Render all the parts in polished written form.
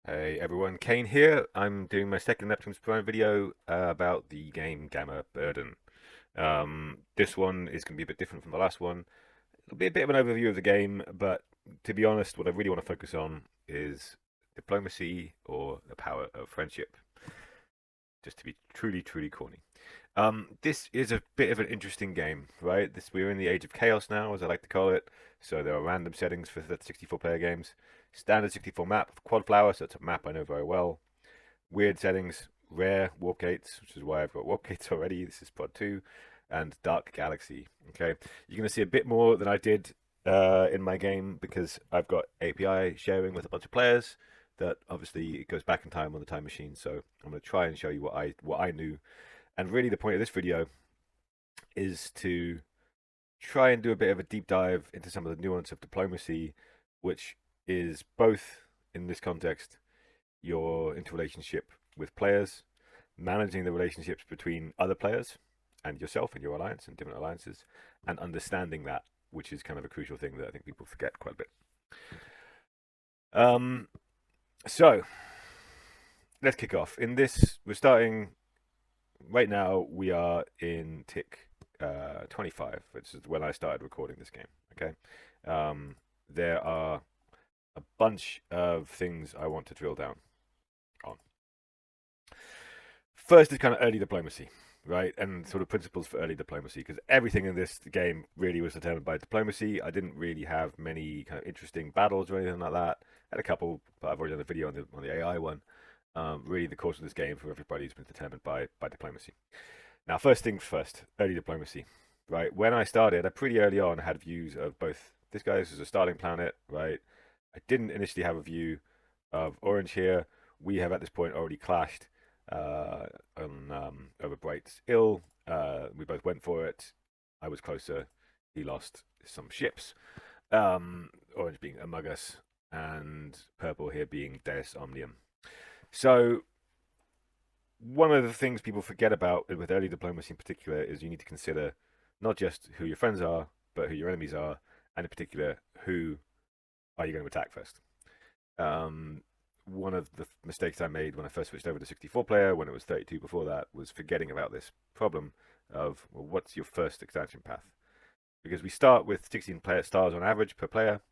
Hey everyone, Kaine here. I'm doing my second Neptune Prime video about the game Gamma Birdun. This one is going to be a bit different from the last one. It'll be a bit of an overview of the game, but to be honest, what I really want to focus on is diplomacy or the power of friendship, just to be truly, truly corny. This is a bit of an interesting game, right? We're in the age of chaos now, as I like to call it. So there are random settings for the 64-player games. Standard 64 map of Quad Flower, so it's a map I know very well. Weird settings, rare warp gates, which is why I've got warp gates already. This is Pod 2, and Dark Galaxy. Okay, you're going to see a bit more than I did in my game because I've got API sharing with a bunch of players. That obviously it goes back in time on the time machine. So I'm going to try and show you what I knew. And really, the point of this video is to try and do a bit of a deep dive into some of the nuance of diplomacy, which is both in this context your interrelationship with players, managing the relationships between other players and yourself and your alliance and different alliances, and understanding that, which is kind of a crucial thing that I think people forget quite a bit. So let's kick off. In this, we're starting right now. We are in tick 25, which is when I started recording this game. Okay, there are a bunch of things I want to drill down on. First is kind of early diplomacy, right? And sort of principles for early diplomacy, because everything in this game really was determined by diplomacy. I didn't really have many kind of interesting battles or anything like that. I had a couple, but I've already done a video on the AI one. Really, the course of this game for everybody has been determined by diplomacy. Now, first things first, early diplomacy, right? When I started, I pretty early on had views of both. This guy is a starting planet, right? I didn't initially have a view of Orange here. We have at this point already clashed uh, over Bright's ill. We both went for it. I was closer. He lost some ships. Orange being Among Us, and purple here being Deus Omnium. So one of the things people forget about with early diplomacy in particular is you need to consider not just who your friends are, but who your enemies are, and in particular, who are you going to attack first. Um, One of the mistakes I made when I first switched over to 64 player, when it was 32 before that, was forgetting about this problem of, well, what's your first expansion path? Because we start with 16 player stars on average per player.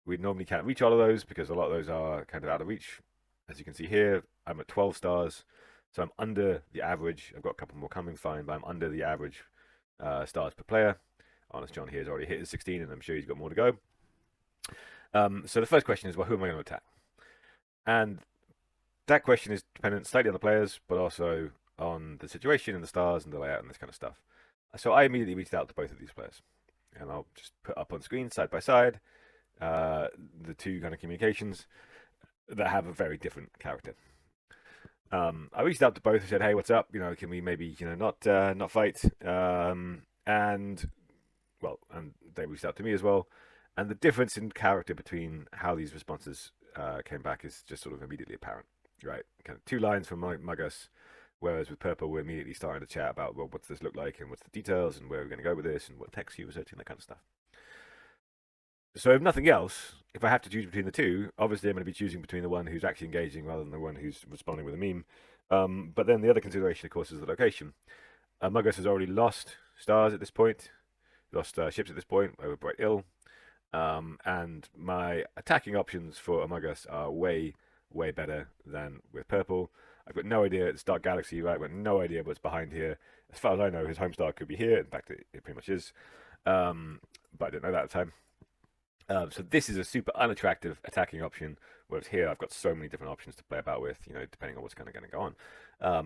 We normally can't reach all of those because a lot of those are kind of out of reach. As you can see here, I'm at 12 stars, so I'm under the average. I've got a couple more coming, fine, but I'm under the average stars per player. Honest John here has already hit his 16, and I'm sure he's got more to go. So the first question is, well, who am I going to attack? And that question is dependent slightly on the players, but also on the situation and the stars and the layout and this kind of stuff. So I immediately reached out to both of these players, and I'll just put up on screen side by side the two kind of communications that have a very different character. I reached out to both and said, "Hey, what's up? Can we maybe not fight?" And and they reached out to me as well. And the difference in character between how these responses came back is just sort of immediately apparent, right? Kind of two lines from Mugus, whereas with Purple, we're immediately starting to chat about, well, what's this look like and what's the details and where we're going to go with this and what text you're researching, that kind of stuff. So if nothing else, if I have to choose between the two, obviously I'm going to be choosing between the one who's actually engaging rather than the one who's responding with a meme. But then the other consideration, of course, is the location. Mugus has already lost stars at this point, lost ships at this point over Bright Ill. And my attacking options for Among Us are way, way better than with Purple. I've got no idea. It's Dark Galaxy, right? I've got no idea what's behind here. As far as I know, his home star could be here. In fact, it pretty much is. But I didn't know that at the time. So this is a super unattractive attacking option. Whereas here, I've got so many different options to play about with, depending on what's kind of going to go on.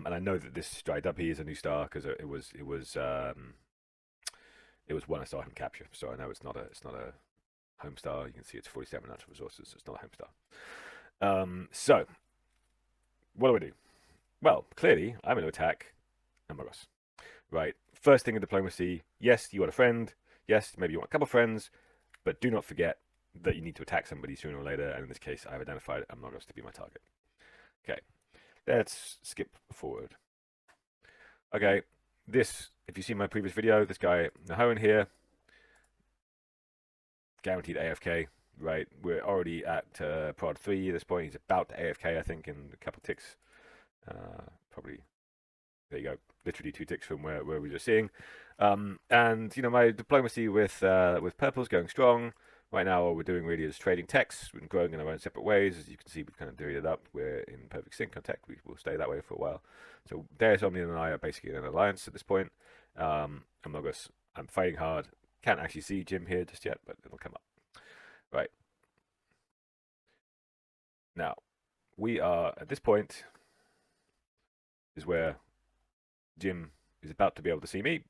And I know that this dried up. He is a new star because it was one I saw him capture. So I know it's not a home star. You can see it's 47 natural resources. So it's not a home star. So what do I do? Well, clearly I'm going to attack Amoros. Right. First thing in diplomacy. Yes, you want a friend. Yes, maybe you want a couple of friends, but do not forget that you need to attack somebody sooner or later. And in this case, I've identified Amoros to be my target. Okay. Let's skip forward. Okay. If you see my previous video, this guy Nahoan here, guaranteed AFK. right? We're already at prod 3 at this point. He's about to AFK, I think, in a couple ticks. Probably, there you go, literally 2 ticks from where we were just seeing. And my diplomacy with purple's going strong. Right now, all we're doing really is trading techs. We've been growing in our own separate ways. As you can see, we've kind of divvied it up. We're in perfect sync on tech. We will stay that way for a while. So Deus Omnium and I are basically in an alliance at this point. Amogos, I'm fighting hard. Can't actually see Jim here just yet, but it'll come up. Right. Now, we are, at this point, is where Jim is about to be able to see me.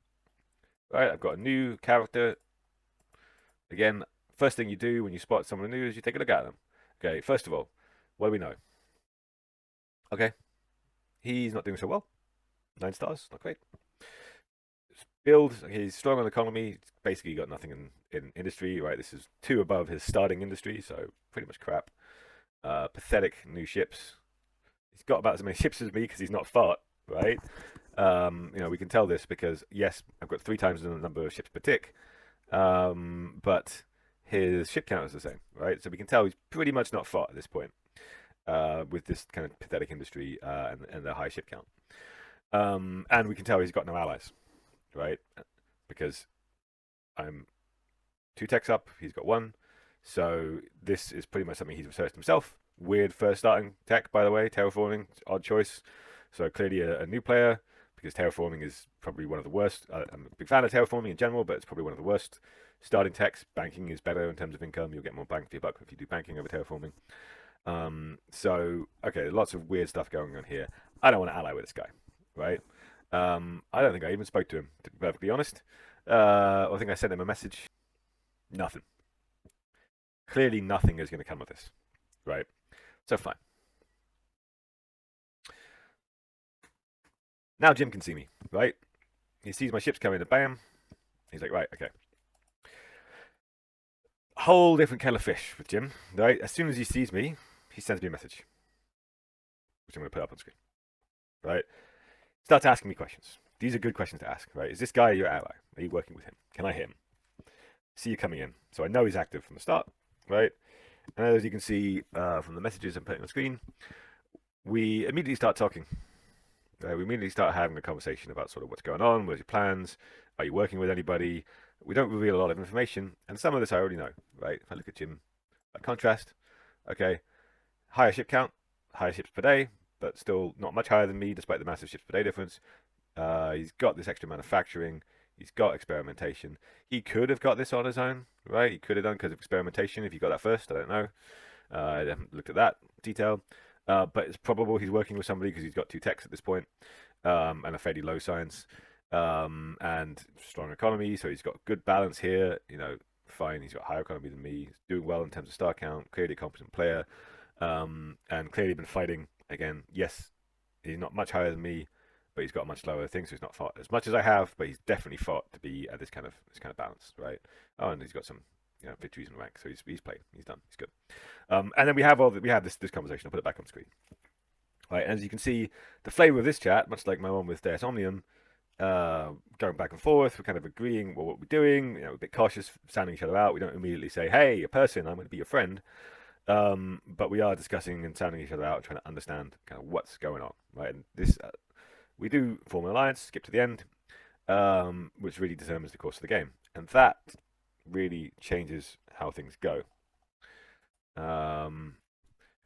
Right, I've got a new character. Again, first thing you do when you spot someone new is you take a look at them. Okay, first of all, what do we know? Okay, he's not doing so well. 9 stars, not great. Build, he's strong on economy. He's basically got nothing in industry, right? This is 2 above his starting industry, so pretty much crap. Pathetic new ships. He's got about as many ships as me because he's not fart, right? We can tell this because, yes, I've got 3 times the number of ships per tick, but his ship count is the same, right? So we can tell he's pretty much not fought at this point with this kind of pathetic industry and the high ship count. And we can tell he's got no allies, right? Because I'm 2 techs up, he's got 1. So this is pretty much something he's researched himself. Weird first starting tech, by the way, terraforming, odd choice. So clearly a new player, because terraforming is probably one of the worst. I'm a big fan of terraforming in general, but it's probably one of the worst starting techs. Banking is better in terms of income. You'll get more bang for your buck if you do banking over terraforming. Okay, lots of weird stuff going on here. I don't want to ally with this guy, right? I don't think I even spoke to him, to be perfectly honest. I think I sent him a message. Nothing. Clearly nothing is going to come of this, right? So fine. Now Jim can see me, right? He sees my ships coming and bam. He's like, right, okay. Whole different kettle of fish with Jim, right? As soon as he sees me, he sends me a message, which I'm going to put up on screen, right? Starts asking me questions. These are good questions to ask, right? Is this guy your ally? Are you working with him? Can I hit him? See you coming in. So I know he's active from the start, right? And as you can see from the messages I'm putting on screen, we immediately start talking. We immediately start having a conversation about sort of what's going on, what's your plans, are you working with anybody? We don't reveal a lot of information, and some of this I already know, right? If I look at Jim, by contrast, okay, higher ship count, higher ships per day, but still not much higher than me, despite the massive ships per day difference. He's got this extra manufacturing. He's got experimentation. He could have got this on his own, right? He could have done because of experimentation. If he got that first, I don't know. I haven't looked at that detail. But it's probable he's working with somebody because he's got 2 techs at this point, and a fairly low science, and strong economy. So he's got good balance here. Fine. He's got higher economy than me. He's doing well in terms of star count. Clearly a competent player, and clearly been fighting. Again, yes, he's not much higher than me, but he's got much lower things. So he's not fought as much as I have, but he's definitely fought to be at this kind of balance, right? Oh, and he's got some victories in the rank. So he's played. He's done. He's good. And then we have this conversation. I'll put it back on screen. Right, as you can see, the flavor of this chat, much like my one with Deus Omnium, going back and forth, we're kind of agreeing what we're doing. We're a bit cautious, sounding each other out. We don't immediately say, "Hey, a person, I'm going to be your friend," but we are discussing and sounding each other out, trying to understand kind of what's going on. Right, and this we do form an alliance, skip to the end, which really determines the course of the game, and that really changes how things go.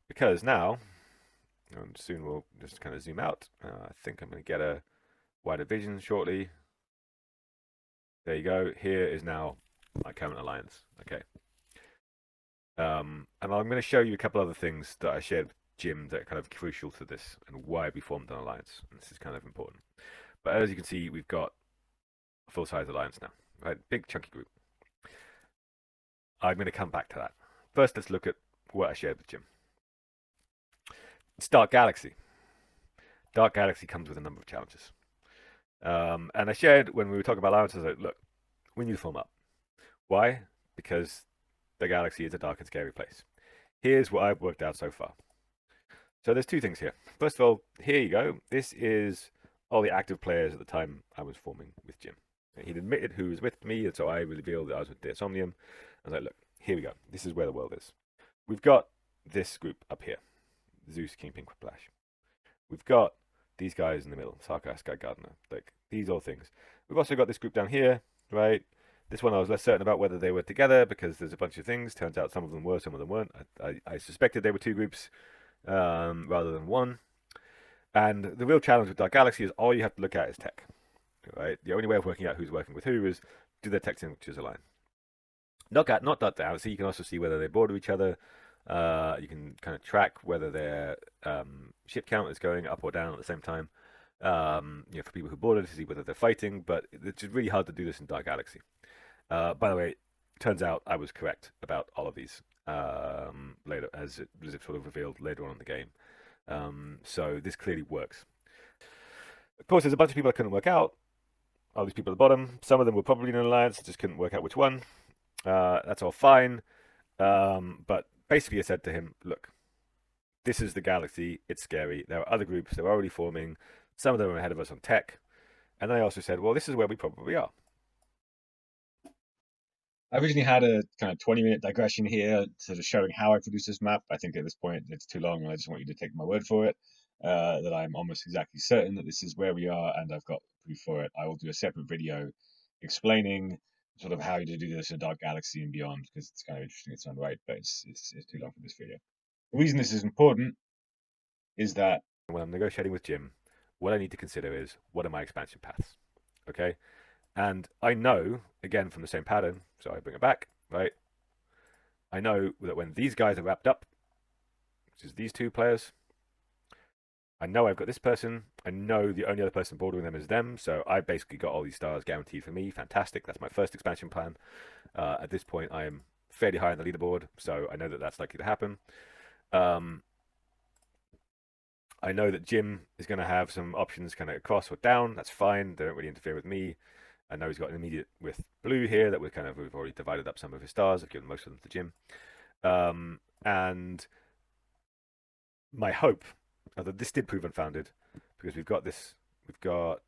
Because now, and soon we'll just kind of zoom out. I think I'm going to get a wider vision shortly. There you go. Here is now my current alliance. Okay. And I'm going to show you a couple other things that I shared with Jim that are kind of crucial to this and why we formed an alliance. And this is kind of important. But as you can see, we've got a full-size alliance now. Right? Big chunky group. I'm going to come back to that. First, let's look at what I shared with Jim. It's Dark Galaxy. Dark Galaxy comes with a number of challenges. And I shared when we were talking about alliances, like, look, we need to form up. Why? Because the galaxy is a dark and scary place. Here's what I've worked out so far. So there's 2 things here. First of all, here you go. This is all the active players at the time I was forming with Jim. He'd admitted who was with me, and so I revealed that I was with Deus Omnium. I was like, look, here we go. This is where the world is. We've got this group up here. Zeus, Kingpin, Quiplash. We've got these guys in the middle. Sarkar, Sky Gardener. Like, these all things. We've also got this group down here, right? This one I was less certain about whether they were together because there's a bunch of things. Turns out some of them were, some of them weren't. I suspected they were two groups rather than one. And the real challenge with Dark Galaxy is all you have to look at is tech, right? The only way of working out who's working with who is do their tech signatures align. Not Dark Galaxy. You can also see whether they border each other. You can kind of track whether their ship count is going up or down at the same time. For people who border to see whether they're fighting, but it's really hard to do this in Dark Galaxy. By the way, turns out I was correct about all of these later, as it sort of revealed later on in the game. So this clearly works. Of course, there's a bunch of people I couldn't work out. All these people at the bottom. Some of them were probably in an alliance, just couldn't work out which one. That's all fine. But basically I said to him, look, this is the galaxy. It's scary. There are other groups. They're already forming. Some of them are ahead of us on tech. And then I also said, well, this is where we probably are. I originally had a kind of 20-minute digression here, sort of showing how I produced this map. I think at this point it's too long, and I just want you to take my word for it, that I'm almost exactly certain that this is where we are, and I've got proof for it. I will do a separate video explaining sort of how to do this in Dark Galaxy and beyond, because it's kind of interesting. It's not right, but it's too long for this video. The reason this is important is that when I'm negotiating with Jim, what I need to consider is what are my expansion paths, okay? And I know, again, from the same pattern, so I bring it back, right? I know that when these guys are wrapped up, which is these two players, I know I've got this person. I know the only other person bordering them is them. So I basically got all these stars guaranteed for me. Fantastic. That's my first expansion plan. At this point, I am fairly high on the leaderboard, so I know that that's likely to happen. I know that Jim is going to have some options kind of across or down. That's fine. They don't really interfere with me. I know he's got an immediate with blue here that we've already divided up some of his stars. I've given most of them to Jim. And my hope, although this did prove unfounded, because I've got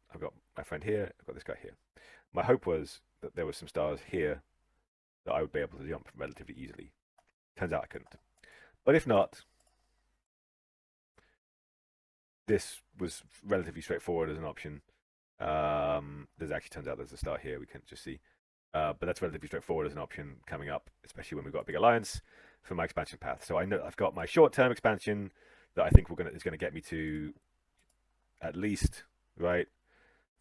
my friend here, I've got this guy here. My hope was that there were some stars here that I would be able to jump relatively easily. Turns out I couldn't. But if not, this was relatively straightforward as an option. There's actually turns out there's a star here we can just see. But that's relatively straightforward as an option coming up, especially when we've got a big alliance for my expansion path. So I know I've got my short-term expansion that I think is going to get me to at least, right,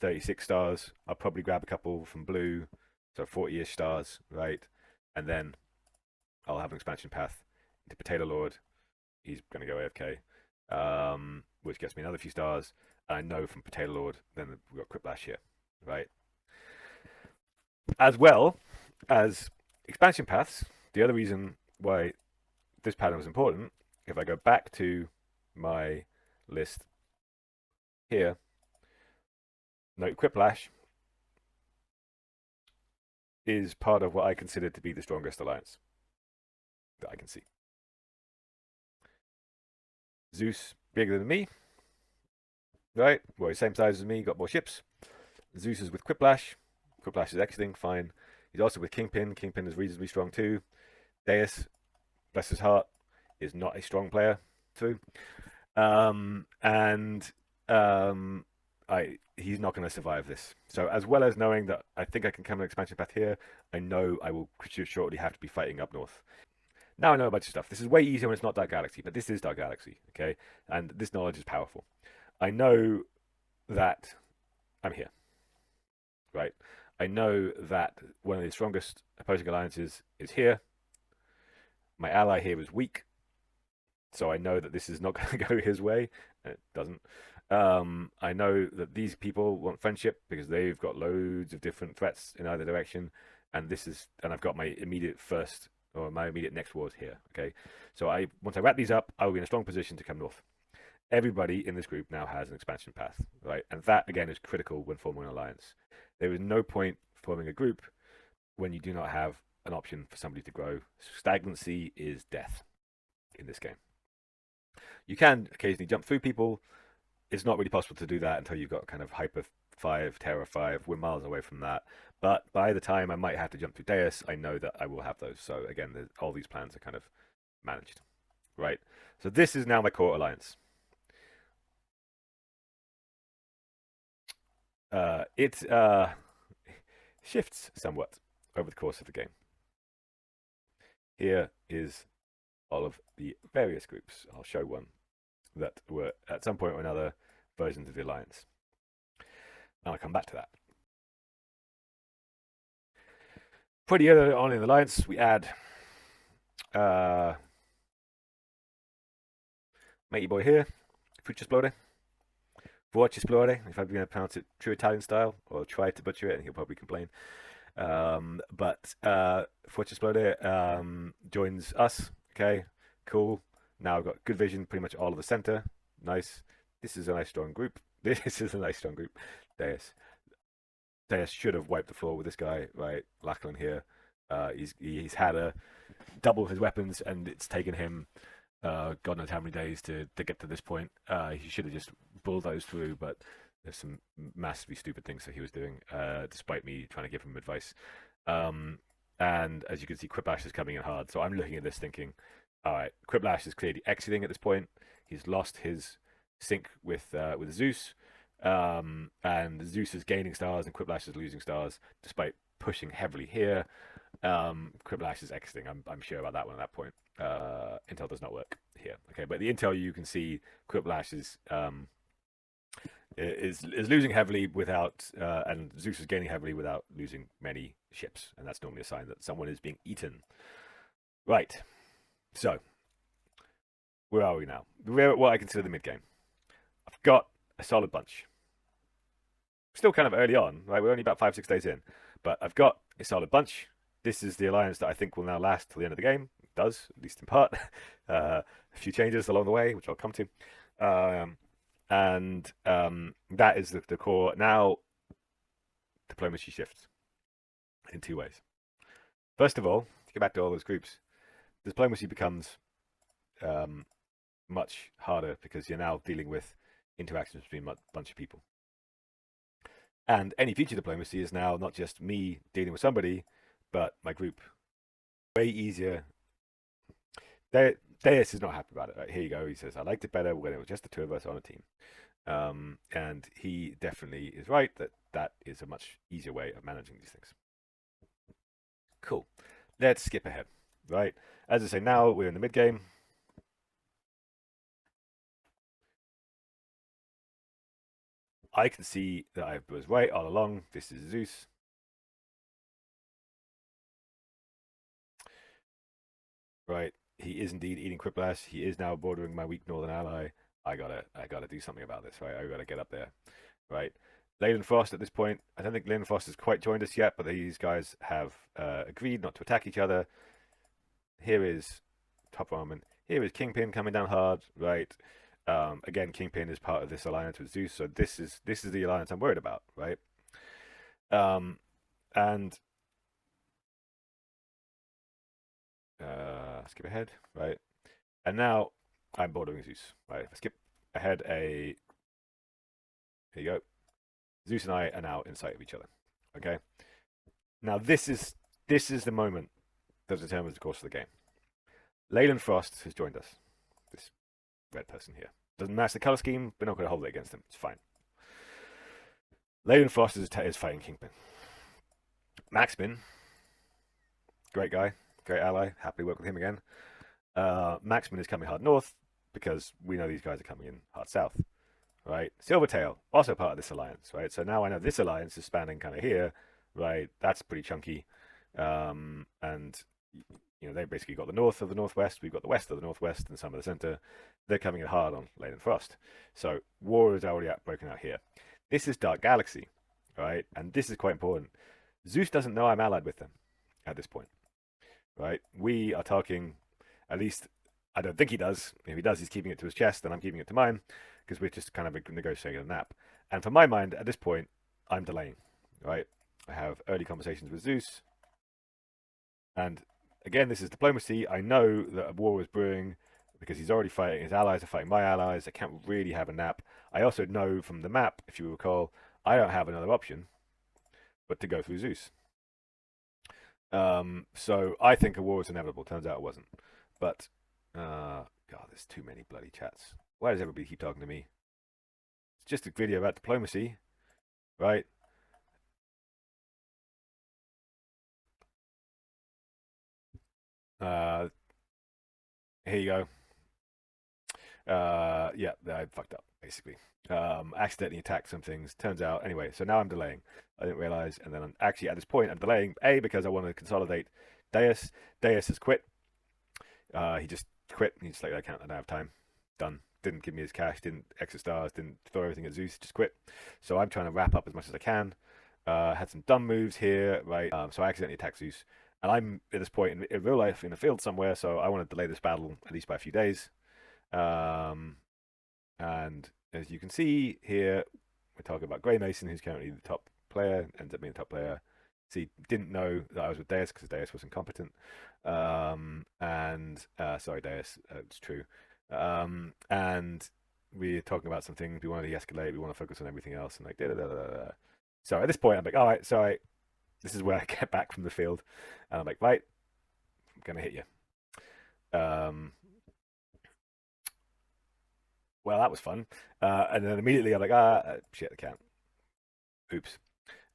36 stars. I'll probably grab a couple from blue, so 40-ish stars, right? And then I'll have an expansion path into Potato Lord. He's going to go AFK, which gets me another few stars. And I know from Potato Lord, then we've got Quiplash here, right? As well as expansion paths, the other reason why this pattern was important, if I go back to my list here, note Quiplash is part of what I consider to be the strongest alliance that I can see. Zeus bigger than me, right? Well, he's same size as me, got more ships. Zeus is with Quiplash. Quiplash is exiting, fine. He's also with Kingpin. Kingpin is reasonably strong too. Deus, bless his heart, is not a strong player too. He's not going to survive this. So as well as knowing that I think I can come an expansion path here, I know I will shortly have to be fighting up north. Now I know a bunch of stuff. This is way easier when it's not Dark Galaxy, but this is Dark Galaxy, okay? And this knowledge is powerful. I know that I'm here, right? I know that one of the strongest opposing alliances is here. My ally here is weak, so I know that this is not going to go his way, and it doesn't. I know that these people want friendship because they've got loads of different threats in either direction, and I've got my immediate next wars here. Okay, so once I wrap these up, I will be in a strong position to come north. Everybody in this group now has an expansion path, right? And that again is critical when forming an alliance. There is no point forming a group when you do not have an option for somebody to grow. Stagnancy is death in this game. You can occasionally jump through people. It's not really possible to do that until you've got kind of hyper 5, Terra 5. We're miles away from that. But by the time I might have to jump to Deus, I know that I will have those. So again, all these plans are kind of managed, right? So this is now my core alliance. It shifts somewhat over the course of the game. Here is all of the various groups. I'll show one that were at some point or another versions of the alliance. And I'll come back to that. Pretty early on in the alliance, we add matey boy here, Fuchisplode. Fuchisplode, if I'm going to pronounce it true Italian style, or try to butcher it, and he'll probably complain. But Fuchisplode joins us. Okay, cool. Now I've got good vision, pretty much all of the center. Nice. This is a nice strong group. This is a nice strong group. Deus should have wiped the floor with this guy, right? Lachlan here. He's had a double his weapons, and it's taken him God knows how many days to get to this point. He should have just bulldozed through, but there's some massively stupid things that he was doing, despite me trying to give him advice. And as you can see, Quiplash is coming in hard. So I'm looking at this thinking, all right, Quiplash is clearly exiting at this point. He's lost his sync with Zeus, and Zeus is gaining stars and Quiplash is losing stars, despite pushing heavily here. Quiplash is exiting. I'm sure about that one at that point. Intel does not work here. Okay, but the intel you can see Quiplash is losing heavily without, and Zeus is gaining heavily without losing many ships, and that's normally a sign that someone is being eaten. Right. So, where are we now? We're at what I consider the mid game. I've got a solid bunch. Still kind of early on, right? We're only about 5-6 days in, but I've got a solid bunch. This is the alliance that I think will now last till the end of the game. It does, at least in part. A few changes along the way, which I'll come to. That is the core. Now, diplomacy shifts in two ways. First of all, to get back to all those groups, diplomacy becomes much harder because you're now dealing with interactions between a bunch of people. And any future diplomacy is now not just me dealing with somebody, but my group. Way easier. Deus is not happy about it. Right? Here you go. He says, I liked it better when it was just the two of us on a team. And he definitely is right that is a much easier way of managing these things. Cool. Let's skip ahead. Right? As I say, now we're in the mid game. I can see that I was right all along. This is Zeus. Right. He is indeed eating Quiplash. He is now bordering my weak northern ally. I gotta do something about this, right? I gotta get up there. Right. Leyland Frost at this point, I don't think Leyland Frost has quite joined us yet, but these guys have agreed not to attack each other. Here is Top Ramen. Here is Kingpin coming down hard, right? Again, Kingpin is part of this alliance with Zeus, so this is the alliance I'm worried about, right? And skip ahead, right? And now I'm bordering Zeus, right? If I skip ahead here you go. Zeus and I are now in sight of each other, okay? Now this is the moment that determines the course of the game. Leyland Frost has joined us. This red person here. Doesn't match the color scheme. We're not going to hold it against him. It's fine. Leyland Frost is fighting Kingpin. Maxpin, great guy, great ally. Happily work with him again. Maxpin is coming hard north because we know these guys are coming in hard south. Right? Silvertail, also part of this alliance. Right? So now I know this alliance is spanning kind of here. Right? That's pretty chunky. And they basically got the north of the northwest, we've got the west of the northwest, and some of the center. They're coming in hard on Leyland Frost. So war is already broken out here. This is Dark Galaxy, right? And this is quite important. Zeus doesn't know I'm allied with them at this point, right? We are talking, at least I don't think he does. If he does, he's keeping it to his chest, and I'm keeping it to mine, because we're just kind of negotiating a nap. And for my mind, at this point, I'm delaying, right? I have early conversations with Zeus, and again, this is diplomacy. I know that a war is brewing because he's already fighting. His allies are fighting my allies. I can't really have a nap. I also know from the map, if you recall, I don't have another option but to go through Zeus. So I think a war was inevitable. Turns out it wasn't. But God, there's too many bloody chats. Why does everybody keep talking to me? It's just a video about diplomacy, right? Here you go. Yeah, I fucked up basically. Accidentally attacked some things. Turns out, anyway. So now I'm delaying. I didn't realize, and then I'm actually at this point I'm delaying. A, because I want to consolidate Deus. Deus has quit. He just quit. He's like, I can't. I don't have time. Done. Didn't give me his cash. Didn't exit stars. Didn't throw everything at Zeus. Just quit. So I'm trying to wrap up as much as I can. Had some dumb moves here, right? So I accidentally attacked Zeus, and I'm at this point in real life in a field somewhere. So I want to delay this battle at least by a few days. Um, and as you can see here, we're talking about Grey Mason, who's currently the top player, ends up being the top player. See, didn't know that I was with Deus because Deus was incompetent. Sorry, Deus, it's true. And we're talking about some things. We want to de-escalate. We want to focus on everything else, and like da da da da da. So at this point, I'm like, all right, sorry. This is where I get back from the field, and I'm like, right, I'm gonna hit you. Well, that was fun. And then immediately I'm like, shit, I can't. Oops.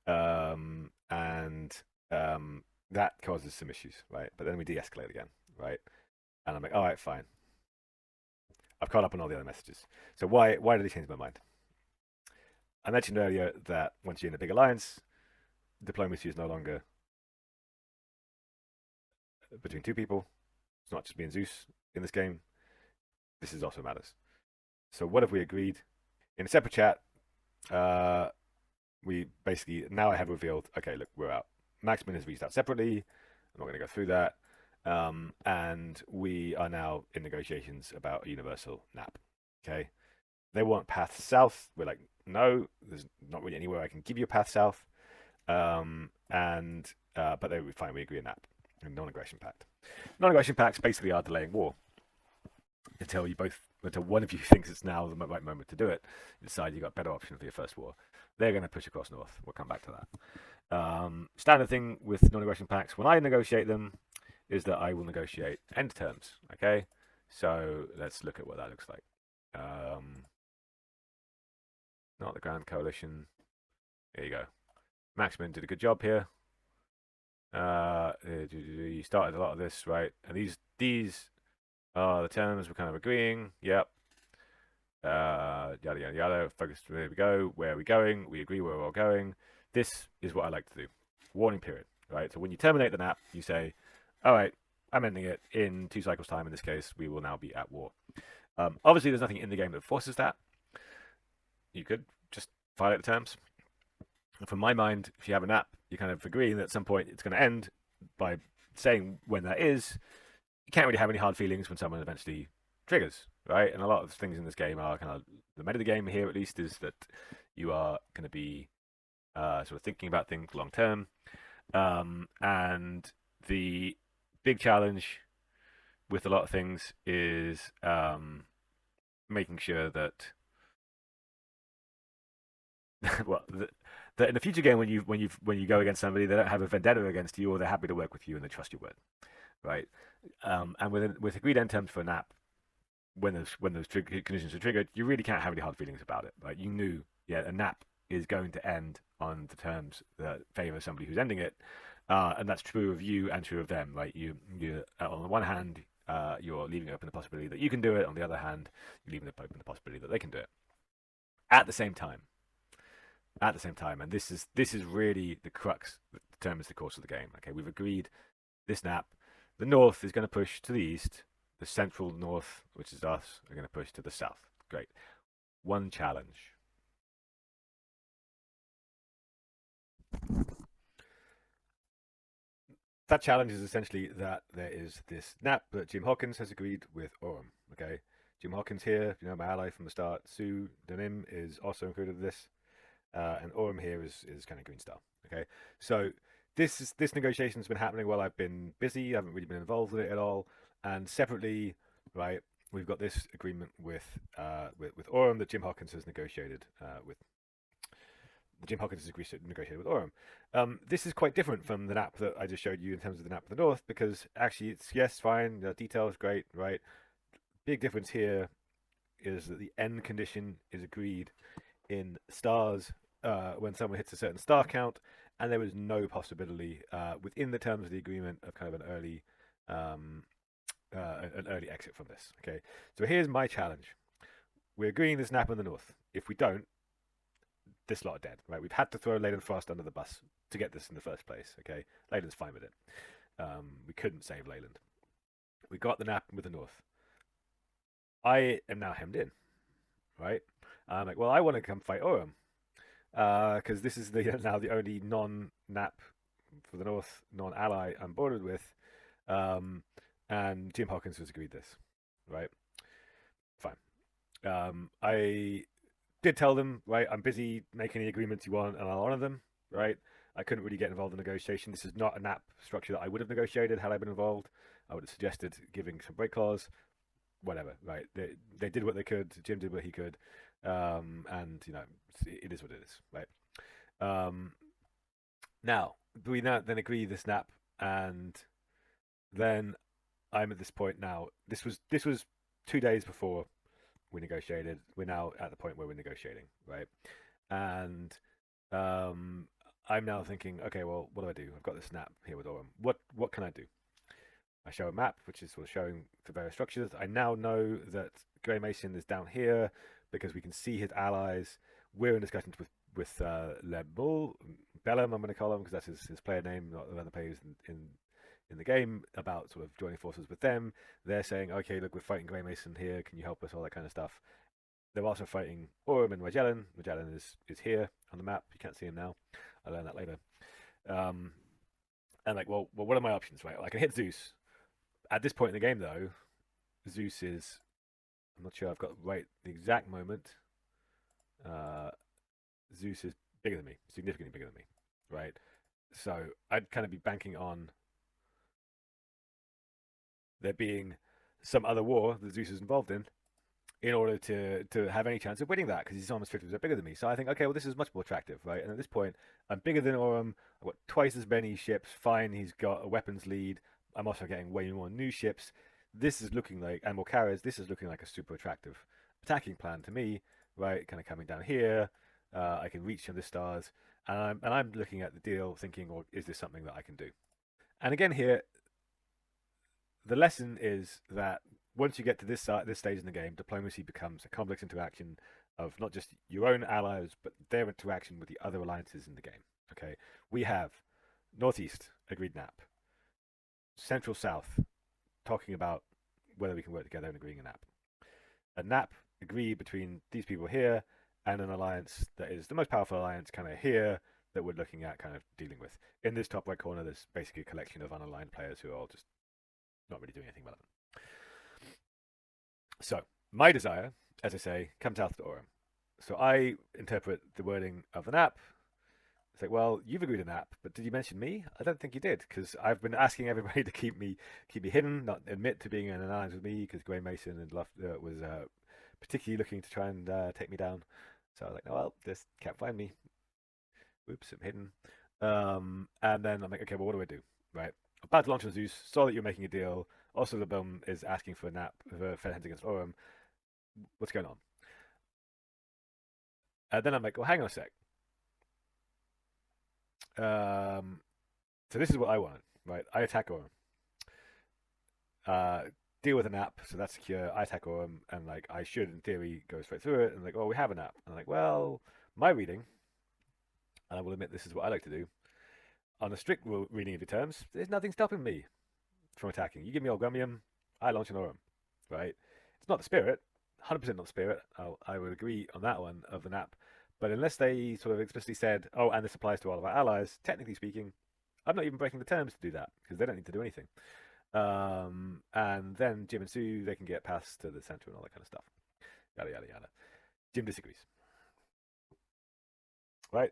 And that causes some issues, right? But then we de-escalate again, right? And I'm like, all right, fine. I've caught up on all the other messages. So why did they change my mind? I mentioned earlier that once you're in a big alliance, diplomacy is no longer between two people. It's not just me and Zeus in this game. This is also matters. So what have we agreed? In a separate chat, we basically, now I have revealed, okay, look, we're out. Maximin has reached out separately. I'm not going to go through that. And we are now in negotiations about a universal NAP. Okay. They want path south. We're like, no, there's not really anywhere I can give you a path south. But they were fine. We agree on NAP, a non-aggression pact. Non-aggression pacts basically are delaying war until one of you thinks it's now the right moment to do it. You decide you've got a better option for your first war. They're going to push across north. We'll come back to that. Standard thing with non-aggression pacts when I negotiate them is that I will negotiate end terms. Okay, so let's look at what that looks like. Not the Grand Coalition. There you go. Maximin did a good job here. You started a lot of this, right? And these are the terms we're kind of agreeing. Yep. Yada yada yada. Focus. There we go. Where are we going? We agree where we're all going. This is what I like to do. Warning period. Right. So when you terminate the NAP, you say, "All right, I'm ending it in 2 cycles' time. In this case, we will now be at war." Obviously, there's nothing in the game that forces that. You could just violate the terms. From my mind, if you have a NAP, you're kind of agreeing that at some point it's going to end by saying when that is. You can't really have any hard feelings when someone eventually triggers, right? And a lot of things in this game are kind of the meta of the game here, at least, is that you are going to be sort of thinking about things long term. And the big challenge with a lot of things is making sure that well, that in a future game when you go against somebody, they don't have a vendetta against you, or they're happy to work with you and they trust your word, right? And with agreed end terms for a NAP, when those conditions are triggered, you really can't have any hard feelings about it. Right? You knew, yeah, a NAP is going to end on the terms that favor somebody who's ending it, and that's true of you and true of them. Right? You on the one hand, you're leaving open the possibility that you can do it. On the other hand, you're leaving open the possibility that they can do it. At the same time, and this is really the crux that determines the course of the game. Okay, we've agreed this NAP. The north is going to push to the east. The central north, which is us, are going to push to the south. Great. One challenge. That challenge is essentially that there is this NAP that Jim Hawkins has agreed with Orem. Okay, Jim Hawkins here, you know, my ally from the start. Sue Denim is also included in this, and Orem here is kind of Green Star. Okay, so this negotiation has been happening while I've been busy. I haven't really been involved with it at all. And separately, right, we've got this agreement with Orem that Jim Hawkins has negotiated with Jim Hawkins has negotiated with Orem. This is quite different from the nap that I just showed you in terms of the nap of the North, because actually it's, yes, fine, the detail is great, right? Big difference here is that the end condition is agreed in stars when someone hits a certain star count, and there was no possibility within the terms of the agreement of kind of um, an early exit from this. Okay, so here's my challenge: we're agreeing this nap in the North. If we don't, this lot are dead, right? We've had to throw Leyland Frost under the bus to get this in the first place. Okay, Leyland's fine with it. We couldn't save Leyland. We got the nap with the North. I am now hemmed in, right? I'm like, well, I want to come fight Orem because this is now the only non-nap for the North, non-ally I'm bordered with, and Jim Hawkins has agreed this, right? Fine. I did tell them, right, I'm busy making the agreements you want, and I'll honor them, right? I couldn't really get involved in negotiation. This is not a nap structure that I would have negotiated had I been involved. I would have suggested giving some break clause, whatever, right? They did what they could. Jim did what he could, and it is what it is, right? Now we then agree this nap, and then I'm at this point now. This was 2 days before we negotiated. We're now at the point where we're negotiating, right? And I'm now thinking, okay, well, what do I do? I've got this nap here with Orem. What can I do? I show a map, which is sort of showing the various structures. I now know that Grey Mason is down here because we can see his allies. We're in discussions with Lebul, Bellum, I'm going to call him because that's his player name, not the other players in the game, about sort of joining forces with them. They're saying, okay, look, we're fighting Grey Mason here. Can you help us? All that kind of stuff. They're also fighting Orem and Magellan. Magellan is here on the map. You can't see him now. I'll learn that later. And like, well, what are my options, right? Well, I can hit Zeus. At this point in the game, though, Zeus is, I'm not sure I've got right the exact moment. Zeus is bigger than me, significantly bigger than me, right? So I'd kind of be banking on there being some other war that Zeus is involved in order to have any chance of winning that, because he's almost 50% bigger than me. So I think, okay, well, this is much more attractive, right? And at this point, I'm bigger than Orem. I've got twice as many ships. Fine, he's got a weapons lead. I'm also getting way more new ships. This is looking like, and more carriers, this is looking like a super attractive attacking plan to me, right? Kind of coming down here. I can reach some of the stars. And I'm looking at the deal thinking, well, is this something that I can do? And again here, the lesson is that once you get to this stage in the game, diplomacy becomes a complex interaction of not just your own allies, but their interaction with the other alliances in the game. Okay, we have Northeast agreed nap, Central South talking about whether we can work together and agreeing a nap agreed between these people here and an alliance that is the most powerful alliance kind of here that we're looking at kind of dealing with. In this top right corner, there's basically a collection of unaligned players who are all just not really doing anything about it. So my desire, as I say, comes out to Orem. So I interpret the wording of the nap. It's like, well, you've agreed a nap, but did you mention me? I don't think you did, because I've been asking everybody to keep me hidden, not admit to being in an alliance with me, because Grey Mason and was particularly looking to try and take me down. So I was like, oh, well, this can't find me. Oops, I'm hidden. And then I'm like, okay, well, what do I do? Right. I'm about to launch on Zeus, saw that you're making a deal. Also, the bum is asking for a nap for Fed against Orem. What's going on? Then I'm like, well, hang on a sec. So this is what I want, right? I attack Orem. Deal with a nap, so that's secure. I attack Orem, and like I should, in theory, go straight through it. And like, oh, we have a nap. And I'm like, well, my reading, and I will admit this is what I like to do. On a strict reading of your terms, there's nothing stopping me from attacking. You give me Orgumium, I launch an Orem, right? It's not the spirit, 100% not the spirit. I would agree on that one of the nap. But unless they sort of explicitly said, oh, and this applies to all of our allies, technically speaking, I'm not even breaking the terms to do that, because they don't need to do anything. And then Jim and Sue, they can get past to the center and all that kind of stuff. Yada, yada, yada. Jim disagrees. Right?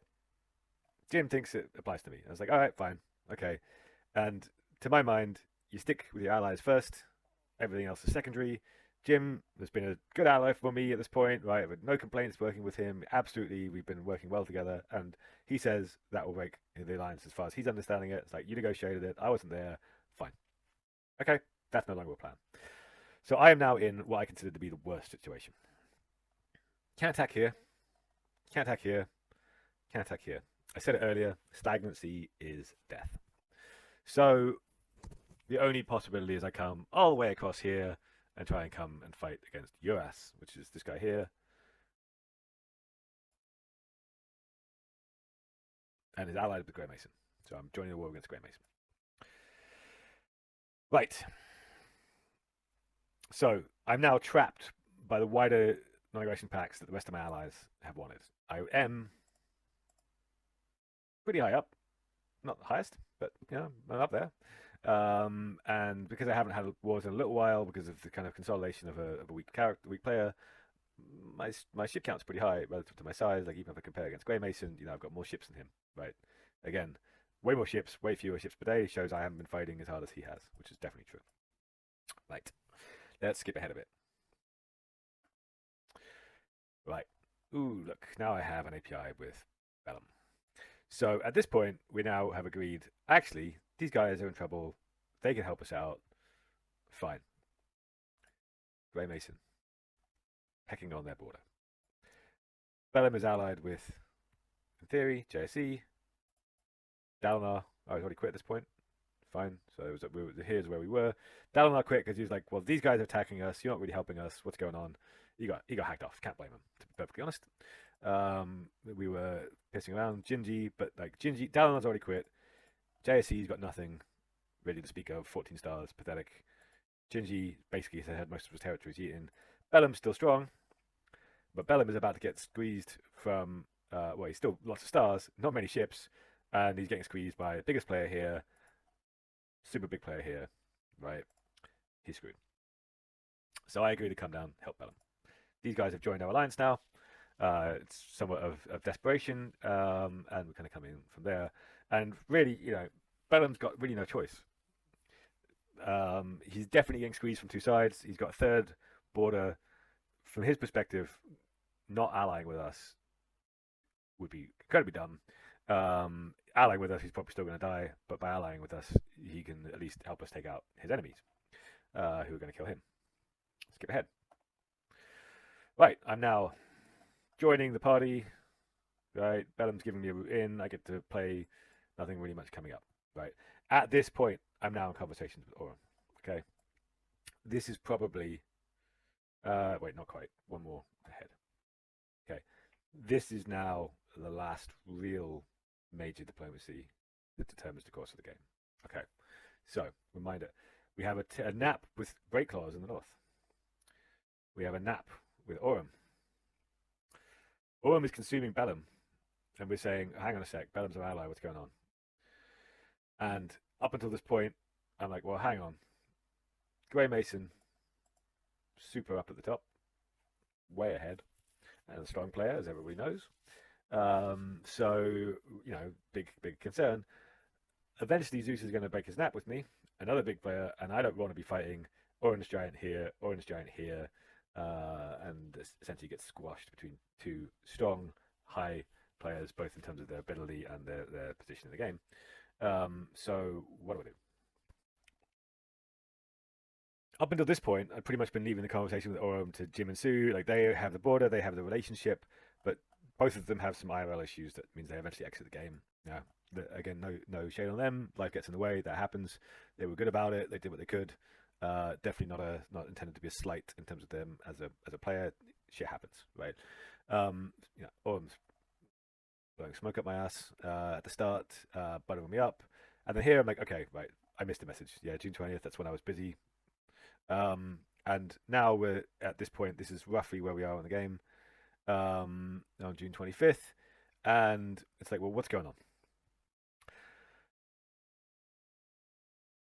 Jim thinks it applies to me. I was like, all right, fine. Okay. And to my mind, you stick with your allies first. Everything else is secondary. Jim has been a good ally for me at this point, right? I've had no complaints working with him. Absolutely, we've been working well together. And he says that will break the alliance as far as he's understanding it. It's like, you negotiated it. I wasn't there. Fine. Okay, that's no longer a plan. So I am now in what I consider to be the worst situation. Can't attack here. Can't attack here. Can't attack here. I said it earlier, stagnancy is death. So the only possibility is I come all the way across here and try and come and fight against your ass, which is this guy here. And is allied with Grey Mason. So I'm joining the war against Grey Mason. Right. So I'm now trapped by the wider non-aggression pacts that the rest of my allies have wanted. I am pretty high up. Not the highest, but I'm up there. And because I haven't had wars in a little while, because of the kind of consolidation of a weak character, weak player, my ship count's pretty high relative to my size. Like, even if I compare against Grey Mason, I've got more ships than him. Right? Again, way more ships, way fewer ships per day shows I haven't been fighting as hard as he has, which is definitely true. Right. Let's skip ahead a bit. Right. Ooh, look, now I have an API with Vellum. So at this point, we now have agreed, actually, these guys are in trouble. They can help us out. Fine. Grey Mason. Pecking on their border. Vellum is allied with, in theory, JSE. Dalinar, I was already quit at this point. Fine. So here's where we were. Dalinar quit because he was like, well, these guys are attacking us. You're not really helping us. What's going on? He got hacked off. Can't blame him, to be perfectly honest. We were pissing around Gingy, but like Dalinar's already quit. JSE's got nothing really to speak of. 14 stars, pathetic. Gingy basically had most of his territories eaten. Bellum's still strong, but Bellum is about to get squeezed from. Well, he's still lots of stars, not many ships, and he's getting squeezed by the biggest player here, super big player here, right? He's screwed. So I agree to come down, help Bellum. These guys have joined our alliance now. It's somewhat of desperation, and we're kind of coming from there. And really, Bellum's got really no choice. He's definitely getting squeezed from two sides. He's got a third border. From his perspective, not allying with us would be incredibly dumb. Allying with us, he's probably still going to die, but by allying with us, he can at least help us take out his enemies, who are going to kill him. Skip ahead. Right, I'm now joining the party. Right, Bellum's giving me a route in. I get to play. Nothing really much coming up. Right, at this point, I'm now in conversations with Aurum. Okay, this is probably. Wait, not quite. One more ahead. Okay, this is now the last real major diplomacy that determines the course of the game. Okay, so reminder: we have a nap with break claws in the north. We have a nap with Aurum. Aurum is consuming Bellum, and we're saying, hang on a sec, Bellum's our ally, what's going on? And up until this point, I'm like, well, hang on. Grey Mason, super up at the top, way ahead, and a strong player, as everybody knows. So, big concern. Eventually, Zeus is going to break his nap with me, another big player, and I don't want to be fighting Orange Giant here, and essentially get squashed between two strong, high players, both in terms of their ability and their position in the game. So what do I do? Up until this point, I've pretty much been leaving the conversation with Aurum to Jim and Sue. Like, they have the border, they have the relationship, but both of them have some IRL issues that means they eventually exit the game. Yeah, again, no shade on them. Life gets in the way. That happens. They were good about it. They did what they could. Definitely not intended to be a slight in terms of them as a player. Shit happens, right? Aurum's blowing smoke up my ass at the start, buttering me up, and then here I'm like, okay, right, I missed a message. Yeah, June 20th. That's when I was busy. And now we're at this point. This is roughly where we are in the game. On June 25th, and it's like, well, what's going on?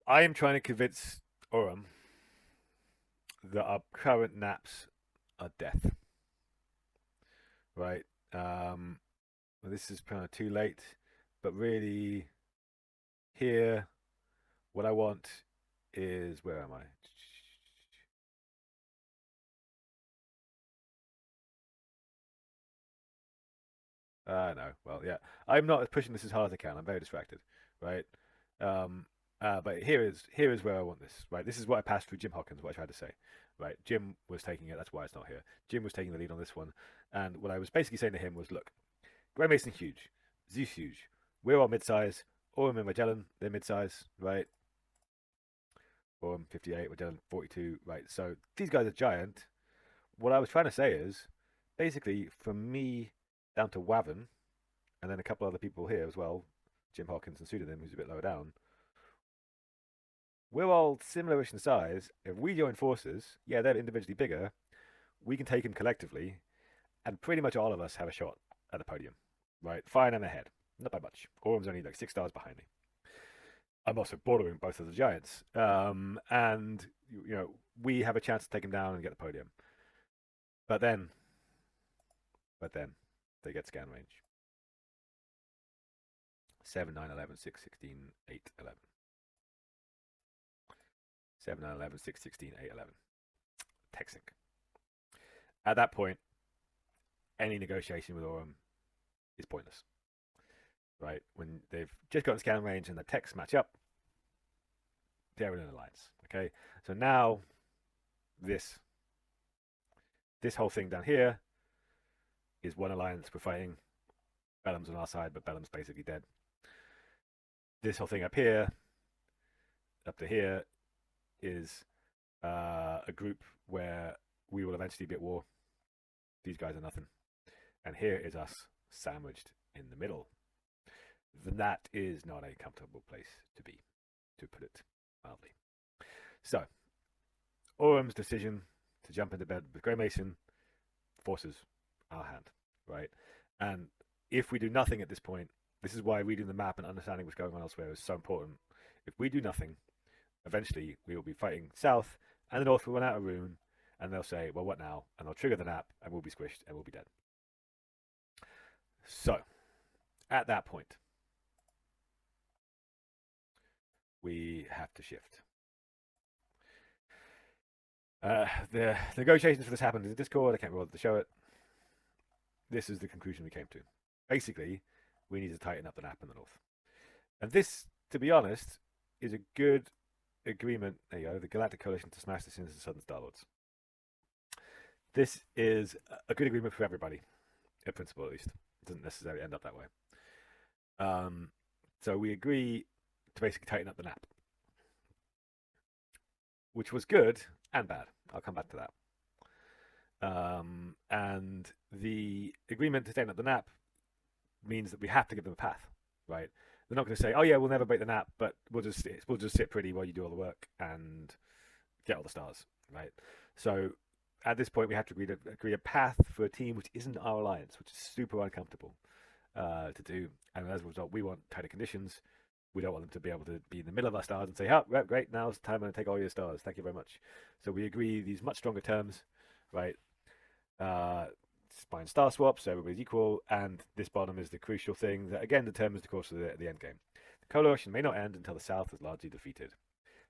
I am trying to convince Aurum that our current naps are death. Right? Well, this is kind of too late, but really, here, what I want is, where am I? No. Well, yeah. I'm not pushing this as hard as I can. I'm very distracted, right? Um, but here is where I want this, right? This is what I passed through Jim Hawkins, what I tried to say, right? Jim was taking it. That's why it's not here. Jim was taking the lead on this one, and what I was basically saying to him was, look, Grey Mason huge, Zeus huge. We're all mid-size. Orm and Magellan, they're mid-size, right? Orm 58, Magellan 42, right? So these guys are giant. What I was trying to say is, basically, from me down to Wavin, and then a couple other people here as well, Jim Hawkins and Pseudonym, who's a bit lower down. We're all similar-ish in size. If we join forces, yeah, they're individually bigger. We can take them collectively, and pretty much all of us have a shot at the podium, right? Fine, I'm ahead, not by much. Orm's only like 6 stars behind me. I'm also bordering both of the giants, and we have a chance to take them down and get the podium. But then they get scan range. 7, 9, 11, 6, 16, 8, 11. 7, 9, 11, 6, 16, 8, 11. Tech sync. At that point, any negotiation with Aurum is pointless. Right? When they've just got the scan range and the techs match up, they're in an alliance. Okay? So now this whole thing down here is one alliance we're fighting. Bellum's on our side, but Bellum's basically dead. This whole thing up here, up to here, is a group where we will eventually be at war. These guys are nothing. And here is us sandwiched in the middle. Then that is not a comfortable place to be, to put it mildly. So, Aurum's decision to jump into bed with Grey Mason forces our hand, right? And if we do nothing at this point, this is why reading the map and understanding what's going on elsewhere is so important. If we do nothing, eventually we will be fighting south, and the north will run out of rune, and they'll say, well, what now? And they'll trigger the nap, and we'll be squished, and we'll be dead. So, at that point, we have to shift. The negotiations for this happened in Discord. I can't bother to show it. This is the conclusion we came to. Basically, we need to tighten up the nap in the north. And this, to be honest, is a good agreement. There you go, the Galactic Coalition to smash the sins of the Southern Star-Lords. This is a good agreement for everybody, in principle at least. It doesn't necessarily end up that way. So we agree to basically tighten up the nap, which was good and bad. I'll come back to that. And the agreement to tighten up the nap means that we have to give them a path, right? They're not going to say, "Oh yeah, we'll never break the nap, but we'll just sit pretty while you do all the work and get all the stars," right? So at this point, we have to agree a path for a team which isn't our alliance, which is super uncomfortable to do. And as a result, we want tighter conditions. We don't want them to be able to be in the middle of our stars and say, "Oh, great, now it's time I'm going to take all your stars. Thank you very much." So we agree these much stronger terms, right? Spine star swaps, so everybody's equal, and this bottom is the crucial thing that again determines the course of the end game. The coalition may not end until the South is largely defeated.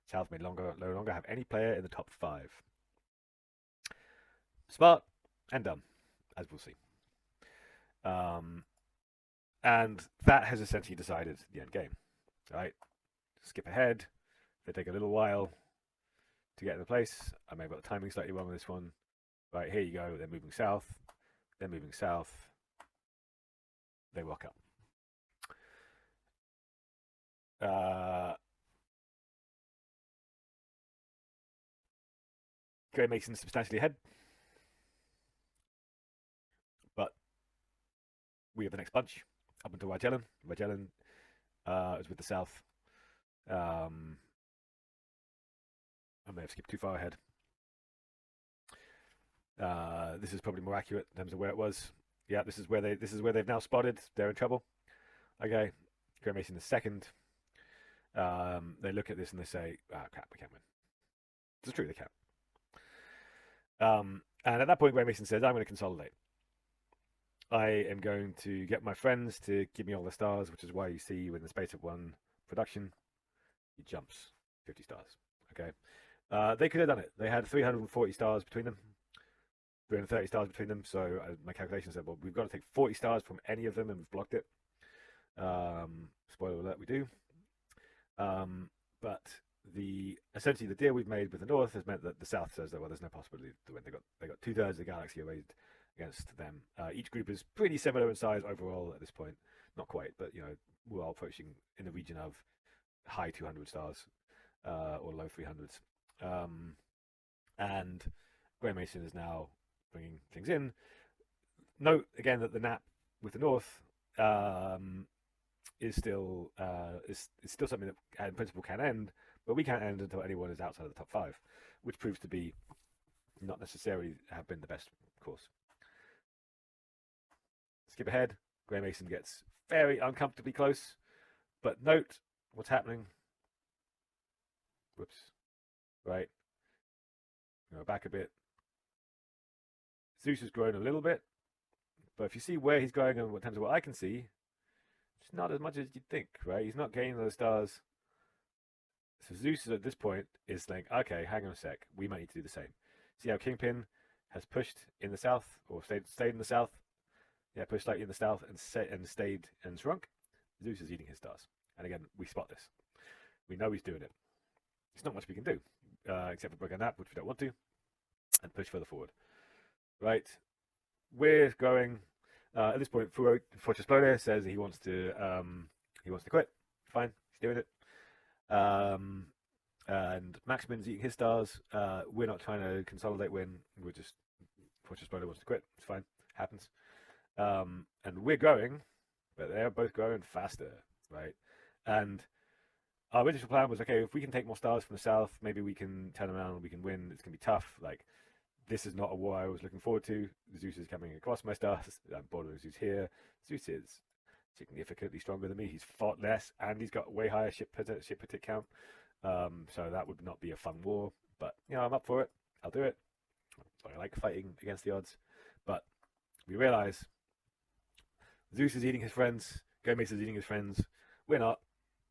South may no longer have any player in the top 5. Smart and dumb, as we'll see. And that has essentially decided the end game. Right? Skip ahead. They take a little while to get into place. I may have got the timing slightly wrong on this one. Right, here you go. They're moving south. They're moving south. They walk up. Grey Mason substantially ahead. But we have the next bunch up until Magellan. Magellan is with the south. I may have skipped too far ahead. This is probably more accurate in terms of where it was. Yeah, this is where they've now spotted. They're in trouble. Okay, Grey Mason is second. They look at this and they say, "Ah, crap, we can't win." It's true, they can't. And at that point, Grey Mason says, "I'm going to consolidate. I am going to get my friends to give me all the stars," which is why you see in the space of one production, he jumps 50 stars. Okay, they could have done it. They had 340 stars between them. 330 stars between them. So my calculation said, well, we've got to take 40 stars from any of them, and we've blocked it. Spoiler alert, we do. But essentially the deal we've made with the North has meant that the South says that, well, there's no possibility to win. They got 2/3 of the galaxy arrayed against them. Each group is pretty similar in size overall at this point. Not quite, but we're all approaching in the region of high 200 stars or low 300s. And Grey Mason is now bringing things in. Note again that the NAP with the North is still something that in principle can end, but we can't end until anyone is outside of the top 5, which proves to be not necessarily have been the best course. Skip ahead. Grey Mason gets very uncomfortably close, but note what's happening. Whoops. Right. Back a bit. Zeus has grown a little bit, but if you see where he's going in terms of what I can see, it's not as much as you'd think, right? He's not gaining those stars. So Zeus at this point is like, okay, hang on a sec, we might need to do the same. See how Kingpin has pushed in the south, or stayed in the south? Yeah, pushed slightly in the south and stayed and shrunk. Zeus is eating his stars. And again, we spot this. We know he's doing it. There's not much we can do, except for break a nap, which we don't want to, and push further forward. Right? We're going. At this point, Fortress Explode says he wants to quit. Fine, he's doing it. And Maximin's eating his stars. We're not trying to consolidate win. We're just Fortress Explode wants to quit. It's fine, happens. And we're growing, but they're both growing faster, right? And our original plan was, okay, if we can take more stars from the south, maybe we can turn around and we can win. It's gonna be tough. Like, this is not a war I was looking forward to. Zeus is coming across my stars. I'm bored of Zeus here. Zeus is significantly stronger than me. He's fought less, and he's got way higher ship per tick count. So that would not be a fun war. But I'm up for it. I'll do it. I like fighting against the odds. But we realize Zeus is eating his friends. Grey Mason is eating his friends. We're not,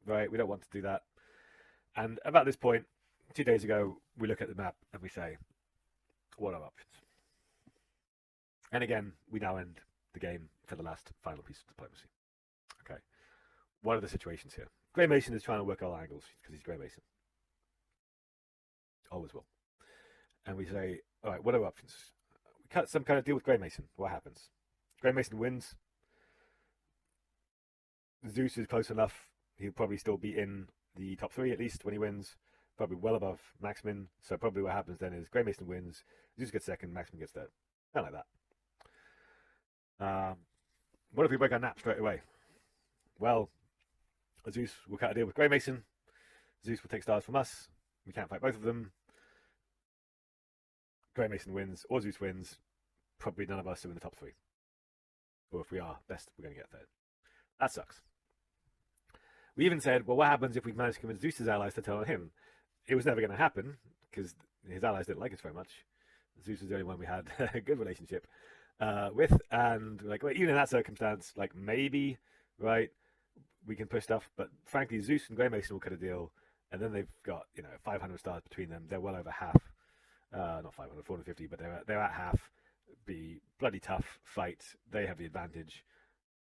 right? We don't want to do that. And about this point, 2 days ago, we look at the map and we say, what are options? And again, we now end the game for the last final piece of diplomacy. Okay. What are the situations here? Grey Mason is trying to work all angles because he's Grey Mason. Always will. And we say, all right, what are options? We cut some kind of deal with Grey Mason. What happens? Grey Mason wins. Zeus is close enough. He'll probably still be in the top 3 at least when he wins. Probably well above Maximin. So probably what happens then is Grey Mason wins. Zeus gets second. Maximin gets third. Something like that. What if we break our nap straight away? Well, Zeus will cut a deal with Grey Mason. Zeus will take stars from us. We can't fight both of them. Grey Mason wins, or Zeus wins. Probably none of us are in the top 3. Or if we are, best we're going to get third. That sucks. We even said, well, what happens if we manage to convince Zeus's allies to turn on him? It was never going to happen because his allies didn't like us very much. Zeus was the only one we had a good relationship with, and like, well, even in that circumstance, like maybe, right, we can push stuff. But frankly, Zeus and Grey Mason will cut a deal, and then they've got 500 stars between them. They're well over half, not 500, 450, but they're at half. Be bloody tough fight. They have the advantage,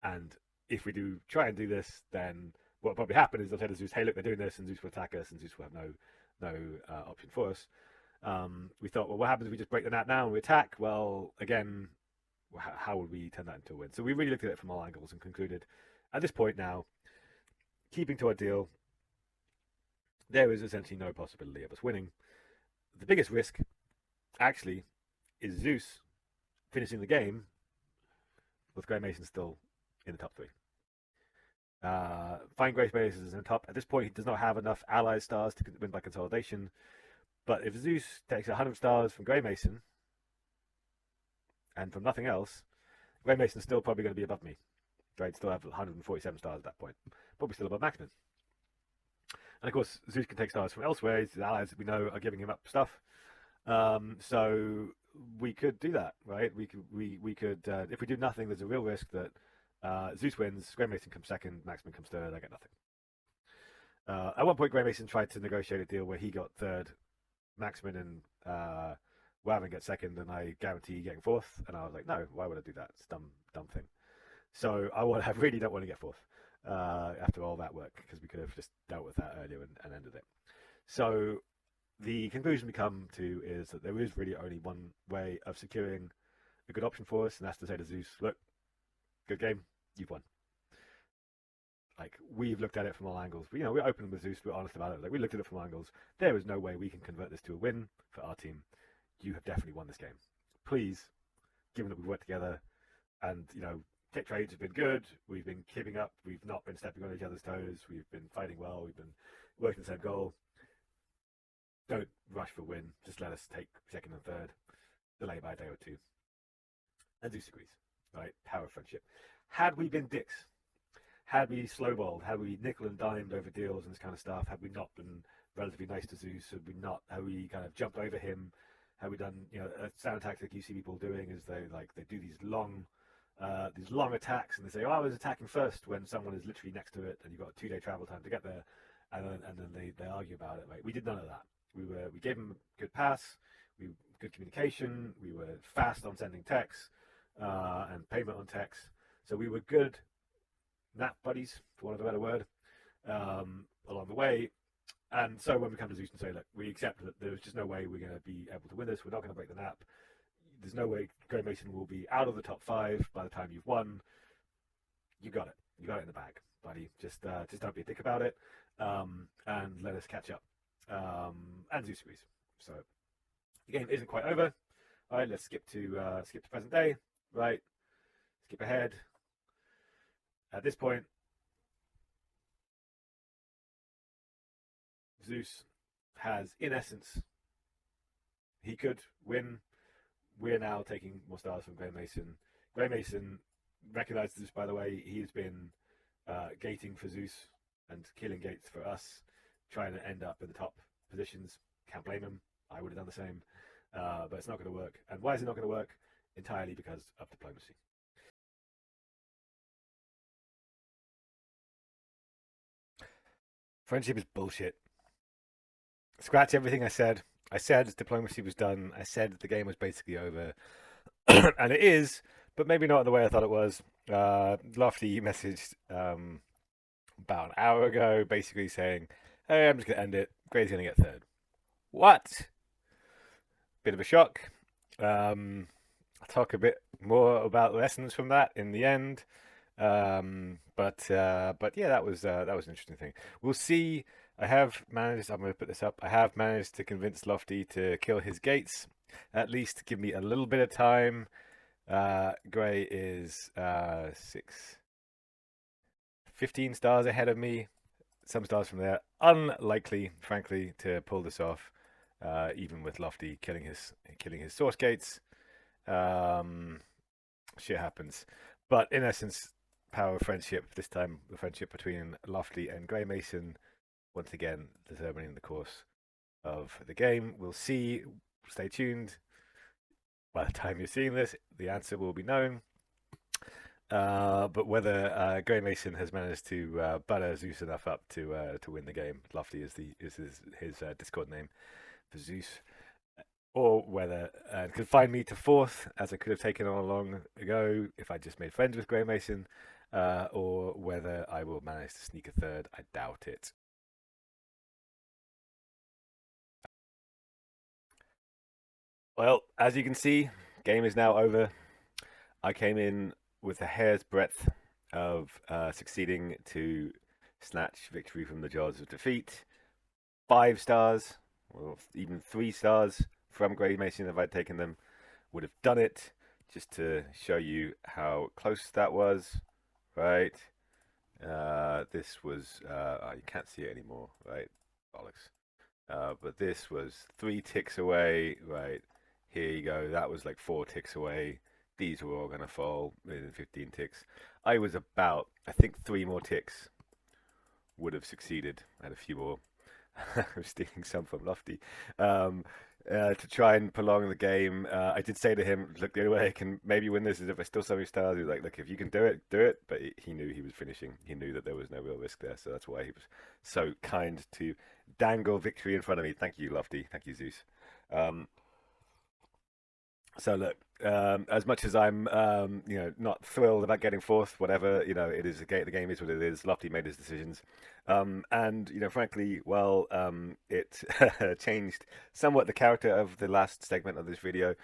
and if we do try and do this, then what will probably happen is they'll say to Zeus, hey, look, they're doing this, and Zeus will attack us, and Zeus will have no option for us. We thought, well, what happens if we just break the nap now and we attack? Well, again, how would we turn that into a win? So we really looked at it from all angles and concluded, at this point now, keeping to our deal, there is essentially no possibility of us winning. The biggest risk, actually, is Zeus finishing the game with Grey Mason still in the top 3. Fine, Grey Mason is in the top. At this point, he does not have enough allied stars to win by consolidation. But if Zeus takes 100 stars from Grey Mason and from nothing else, Grey Mason's still probably going to be above me. Right? Still have 147 stars at that point. Probably still above Maximin. And of course, Zeus can take stars from elsewhere. His allies, we know, are giving him up stuff. So we could do that, right? We could if we do nothing, there's a real risk that Zeus wins, Grey Mason comes second, Maximin comes third, I get nothing. At one point, Grey Mason tried to negotiate a deal where he got third, Maximin and Wavin gets second, and I guarantee getting fourth. And I was like, no, why would I do that? It's a dumb thing. So I really don't want to get fourth after all that work, because we could have just dealt with that earlier and ended it. So the conclusion we come to is that there is really only one way of securing a good option for us, and that's to say to Zeus, look, good game, you've won. Like, we've looked at it from all angles. But, we're open with Zeus, we're honest about it. Like, we looked at it from all angles. There is no way we can convert this to a win for our team. You have definitely won this game. Please, given that we've worked together and, tech trades have been good, we've been keeping up, we've not been stepping on each other's toes, we've been fighting well, we've been working the same goal. Don't rush for a win. Just let us take second and third. Delay by a day or two. And Zeus agrees. Right? Power of friendship. Had we been dicks, had we slowballed, had we nickel and dimed over deals and this kind of stuff, had we not been relatively nice to Zeus, had we kind of jumped over him, had we done, a standard tactic you see people doing is they do these long attacks, and they say, oh, I was attacking first, when someone is literally next to it and you've got a 2-day travel time to get there, and then they argue about it. Right? We did none of that. We gave him a good pass, good communication, we were fast on sending texts and payment on texts, so we were good nap buddies, for want of a better word, along the way. And so when we come to Zeus and say, look, we accept that there's just no way we're going to be able to win this, we're not going to break the nap, there's no way Grey Mason will be out of the top 5 by the time you've won, you got it in the bag, buddy. Just don't be a dick about it, and let us catch up. And Zeus agrees. So the game isn't quite over. All right, let's skip to present day. Right, skip ahead. At this point, Zeus has, in essence, he could win. We're now taking more stars from Grey Mason. Grey Mason recognizes this, by the way. He's been gating for Zeus and killing gates for us, trying to end up in the top positions. Can't blame him. I would have done the same. But it's not going to work. And why is it not going to work? Entirely because of diplomacy. Friendship is bullshit. Scratch everything I said. I said diplomacy was done. I said the game was basically over. And it is, but maybe not in the way I thought it was. Lofty messaged about an hour ago, basically saying, hey, I'm just going to end it. Gray's going to get third. What? Bit of a shock. I'll talk a bit more about lessons from that in the end. But yeah, that was an interesting thing. We'll see. I'm going to put this up. I have managed to convince Lofty to kill his gates. At least give me a little bit of time. Gray is 15 stars ahead of me. Some stars from there. Unlikely, frankly, to pull this off, even with Lofty killing his source gates. Shit happens. But in essence, power of friendship. This time, the friendship between Lofty and Grey Mason, once again determining the course of the game. We'll see. Stay tuned. By the time you're seeing this, the answer will be known. But whether Grey Mason has managed to butter Zeus enough up to win the game, Lofty is his Discord name for Zeus, or whether confine me to fourth, as I could have taken on long ago if I just made friends with Grey Mason, or whether I will manage to sneak a third. I doubt it. Well, as you can see, game is now over. I came in with a hair's breadth of succeeding to snatch victory from the jaws of defeat. 5 stars, or even 3 stars from Grey Mason if I'd taken them, would have done it. Just to show you how close that was, right? This was, you can't see it anymore, right? Bollocks. But this was 3 ticks away, right? Here you go. That was like 4 ticks away. These were all going to fall within 15 ticks. I was about, I think 3 more ticks would have succeeded. I had a few more. I was stealing some from Lofty. To try and prolong the game. I did say to him, look, the only way I can maybe win this is if I steal some of your stars. He was like, look, if you can do it, do it. But he knew he was finishing. He knew that there was no real risk there. So that's why he was so kind to dangle victory in front of me. Thank you, Lofty. Thank you, Zeus. So look, as much as I'm, not thrilled about getting fourth, whatever, it is a game. The game is what it is. Lofty made his decisions, and frankly, well, it changed somewhat the character of the last segment of this video.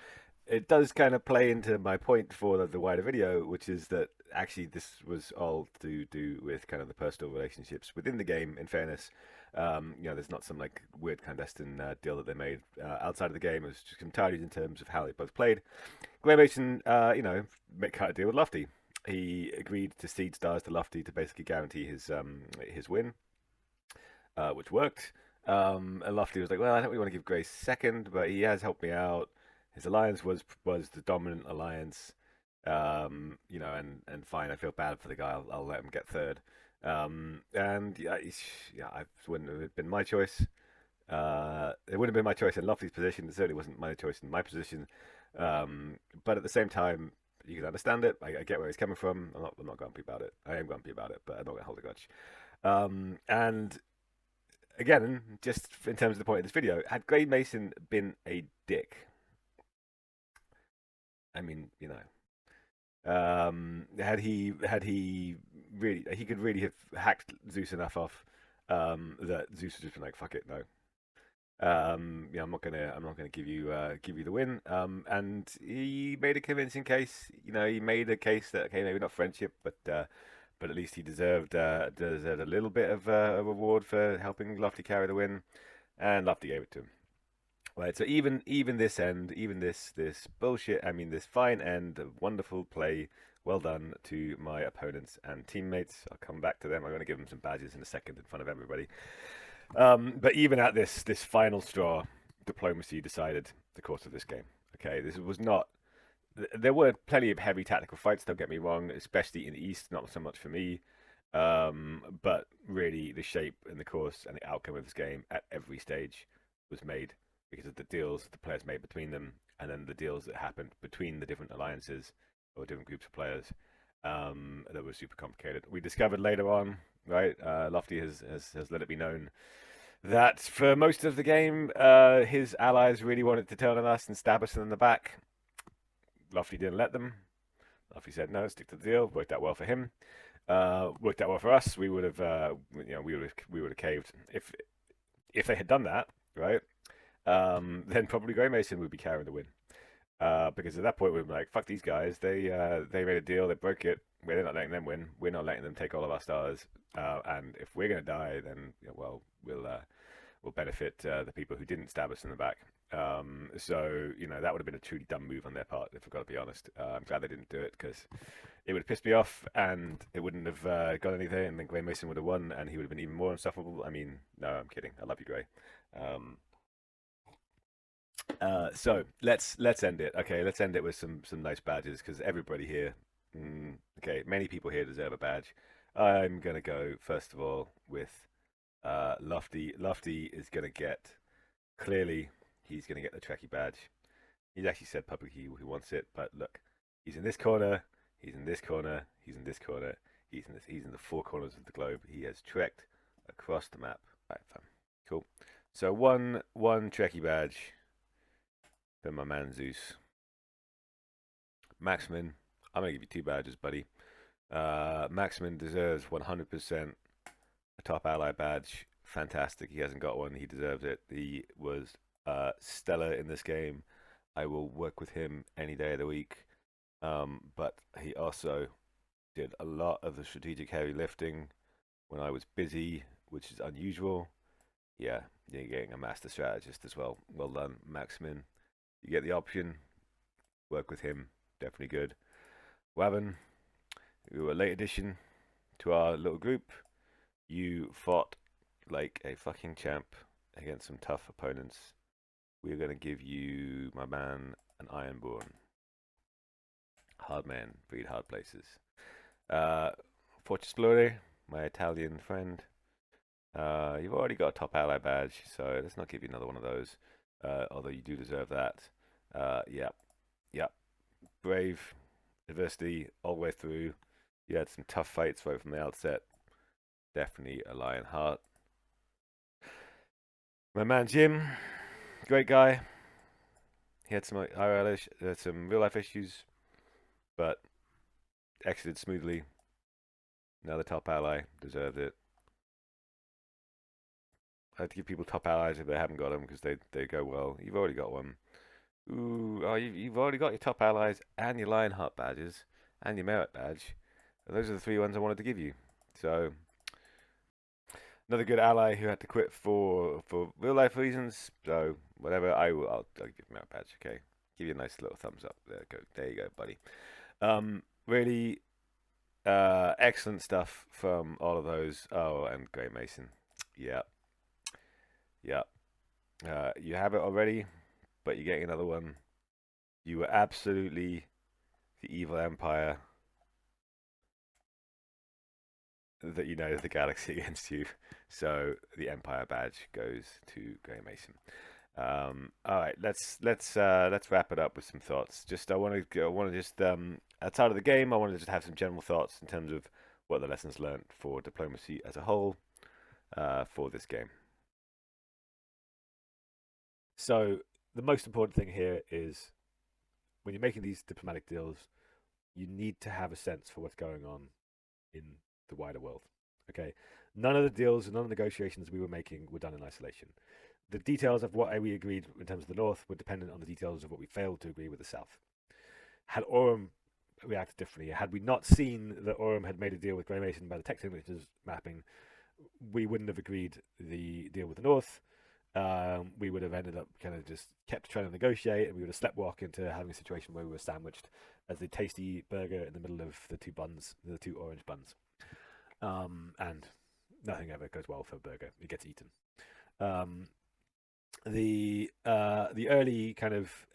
It does kind of play into my point for the wider video, which is that actually this was all to do with kind of the personal relationships within the game. In fairness, there's not some like weird clandestine deal that they made outside of the game. It was just entirely in terms of how they both played. Graham Mason, cut a deal with Lofty. He agreed to cede stars to Lofty to basically guarantee his win, which worked. And Lofty was like, "Well, I don't really want to give Grace second, but he has helped me out. His alliance was the dominant alliance, and fine. I feel bad for the guy. I'll let him get third. And yeah, it wouldn't have been my choice. It wouldn't have been my choice in Lofty's position. It certainly wasn't my choice in my position. But at the same time, you can understand it. I get where he's coming from. I'm not grumpy about it. I am grumpy about it, but I'm not going to hold a grudge. And again, just in terms of the point of this video, had Gray Mason been a dick, I mean, had he really, he could really have hacked Zeus enough off that Zeus would just been like, fuck it, no. I'm not gonna give you the win. And he made a convincing case. He made a case that okay, maybe not friendship, but at least he deserved a little bit of a reward for helping Lofty carry the win, and Lofty gave it to him. Right, so even this end, even this bullshit, I mean this fine end of wonderful play, well done to my opponents and teammates. I'll come back to them. I'm going to give them some badges in a second in front of everybody. But even at this final straw, diplomacy decided the course of this game. Okay, this was not. There were plenty of heavy tactical fights. Don't get me wrong, especially in the east. Not so much for me, but really the shape and the course and the outcome of this game at every stage was made because of the deals the players made between them, and then the deals that happened between the different alliances or different groups of players. That was super complicated. We discovered later on, right? Lofty has let it be known that for most of the game, his allies really wanted to turn on us and stab us in the back. Lofty didn't let them. Lofty said no, stick to the deal. Worked out well for him. Worked out well for us. We would have, we would have caved if they had done that, right? Then probably Grey Mason would be carrying the win. Because at that point we'd be like, fuck these guys. They made a deal. They broke it. We're not letting them win. We're not letting them take all of our stars. And if we're gonna die, then we'll benefit the people who didn't stab us in the back. So that would have been a truly dumb move on their part. If I've got to be honest, I'm glad they didn't do it because it would have pissed me off, and it wouldn't have got anything. And then Grey Mason would have won, and he would have been even more insufferable. I mean, no, I'm kidding. I love you, Grey. So let's end it. Okay, let's end it with some nice badges because everybody here, okay, many people here deserve a badge. I'm gonna go first of all with Lofty. Lofty is gonna get clearly he's gonna get the Trekkie badge. He's actually said publicly he wants it, but look, he's in this corner, he's in this corner, he's in this corner, he's in the four corners of the globe. He has trekked across the map. Right, fine, cool. So one Trekkie badge for my man Zeus. Maximin, I'm gonna give you two badges, buddy. Maximin deserves 100% a top ally badge. Fantastic. He hasn't got one. He deserves it. He was stellar in this game. I will work with him any day of the week. But he also did a lot of the strategic heavy lifting when I was busy, which is unusual. Yeah, you're getting a master strategist as well. Well done, Maximin. You get the option. Work with him. Definitely good. Wavin, you were a late addition to our little group. You fought like a fucking champ against some tough opponents. We're going to give you, my man, an Ironborn. Hard man, breed hard places. Fortress Glory, my Italian friend. You've already got a top ally badge, so let's not give you another one of those. Although you do deserve that. Yep. Brave, adversity all the way through. You had some tough fights right from the outset. Definitely a lion heart. My man Jim, great guy. He had some some real life issues, but exited smoothly. Another top ally, deserved it. I had to give people top allies if they haven't got them because they go well. You've already got one. Ooh, oh, you've already got your top allies and your Lionheart badges and your merit badge. And those are the three ones I wanted to give you. So another good ally who had to quit for real life reasons. So whatever, I'll give merit badge. Okay, give you a nice little thumbs up. There you go, buddy. Really excellent stuff from all of those. Oh, and Great Mason. Yeah, yeah. You have it already, but you're getting another one. You were absolutely the evil empire that united the galaxy against you. So the Empire badge goes to Grey Mason. All right, let's wrap it up with some thoughts. Just I want to just outside of the game, I want to just have some general thoughts in terms of what the lessons learned for diplomacy as a whole for this game. So the most important thing here is when you're making these diplomatic deals, you need to have a sense for what's going on in the wider world. Okay, none of the deals, none of the negotiations we were making were done in isolation. The details of what we agreed in terms of the North were dependent on the details of what we failed to agree with the South. Had Aurum reacted differently, had we not seen that Aurum had made a deal with Grey Mason by the text signatures mapping, we wouldn't have agreed the deal with the North. We would have ended up kind of just kept trying to negotiate, and we would have sleptwalk into having a situation where we were sandwiched as the tasty burger in the middle of the two buns, the two orange buns. And nothing ever goes well for a burger; it gets eaten. The early kind of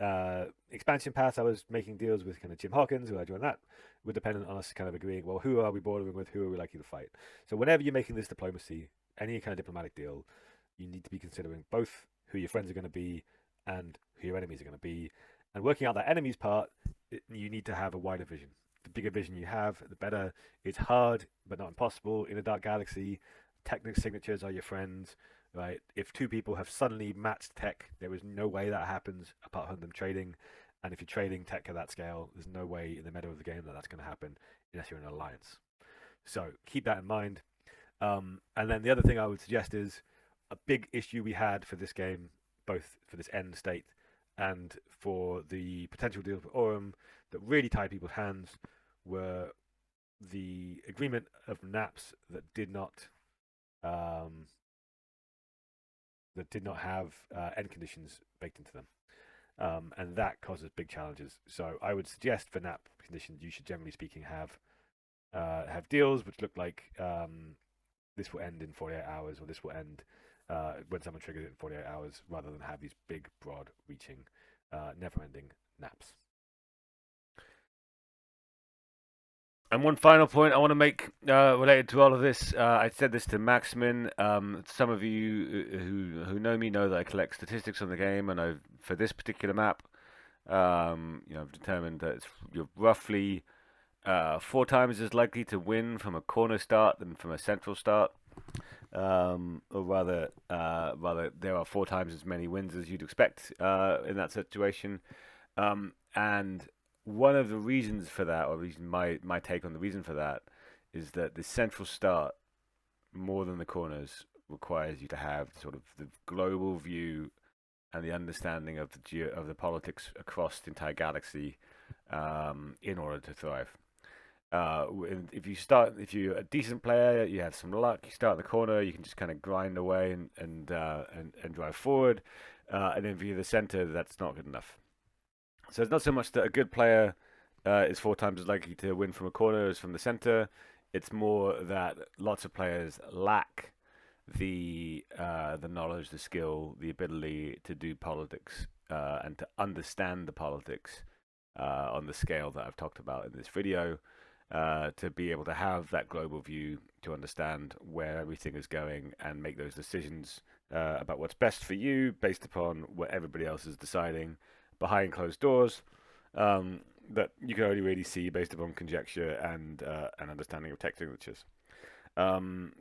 expansion paths, I was making deals with kind of Jim Hawkins, who I joined that, were dependent on us kind of agreeing, well, who are we bordering with, who are we likely to fight? So whenever you're making this diplomacy, any kind of diplomatic deal, you need to be considering both who your friends are going to be and who your enemies are going to be. And working out that enemies part, you need to have a wider vision. The bigger vision you have, the better. It's hard, but not impossible. In a dark galaxy, technical signatures are your friends, right? If two people have suddenly matched tech, there is no way that happens apart from them trading. And if you're trading tech at that scale, there's no way in the meta of the game that that's going to happen unless you're in an alliance. So keep that in mind. And then the other thing I would suggest is a big issue we had for this game, both for this end state and for the potential deal with Aurum, that really tied people's hands, were the agreement of naps that did not have end conditions baked into them. And that causes big challenges. So I would suggest for NAP conditions, you should generally speaking have deals which look like this will end in 48 hours, or this will end when someone triggers it in 48 hours, rather than have these big, broad reaching, never-ending naps. And one final point I want to make related to all of this, I said this to Maximin. Some of you who know me know that I collect statistics on the game, and for this particular map, I've determined that you're roughly 4 times as likely to win from a corner start than from a central start. Or rather, there are 4 times as many wins as you'd expect in that situation. And one of the reasons for that, or my take on the reason for that, is that the central start, more than the corners, requires you to have sort of the global view and the understanding of the politics across the entire galaxy in order to thrive. If you're a decent player, you have some luck. You start in the corner, you can just kind of grind away and drive forward. And then if you're the center, that's not good enough. So it's not so much that a good player is 4 times as likely to win from a corner as from the center. It's more that lots of players lack the knowledge, the skill, the ability to do politics and to understand the politics on the scale that I've talked about in this video. To be able to have that global view, to understand where everything is going and make those decisions about what's best for you based upon what everybody else is deciding behind closed doors, that you can only really see based upon conjecture and an understanding of text signatures.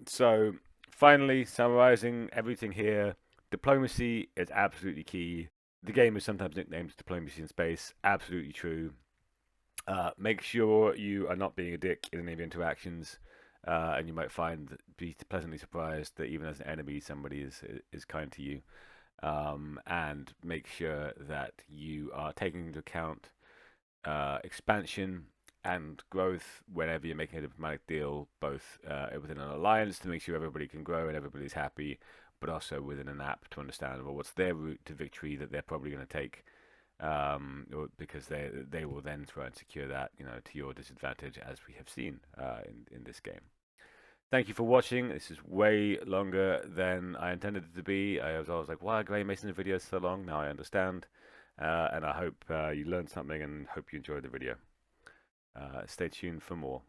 So finally, summarizing everything here, diplomacy is absolutely key. the game is sometimes nicknamed diplomacy in space. Absolutely true. Make sure you are not being a dick in any of your interactions, and you might be pleasantly surprised that even as an enemy, somebody is kind to you. And make sure that you are taking into account expansion and growth whenever you're making a diplomatic deal, both within an alliance to make sure everybody can grow and everybody's happy, but also within an app to understand, well, what's their route to victory that they're probably going to take, because they will then try and secure that, to your disadvantage, as we have seen in this game. Thank you for watching. This is way longer than I intended it to be. I was always like, why are Gray Mason's videos so long? Now I understand. And I hope you learned something and hope you enjoyed the video. Stay tuned for more.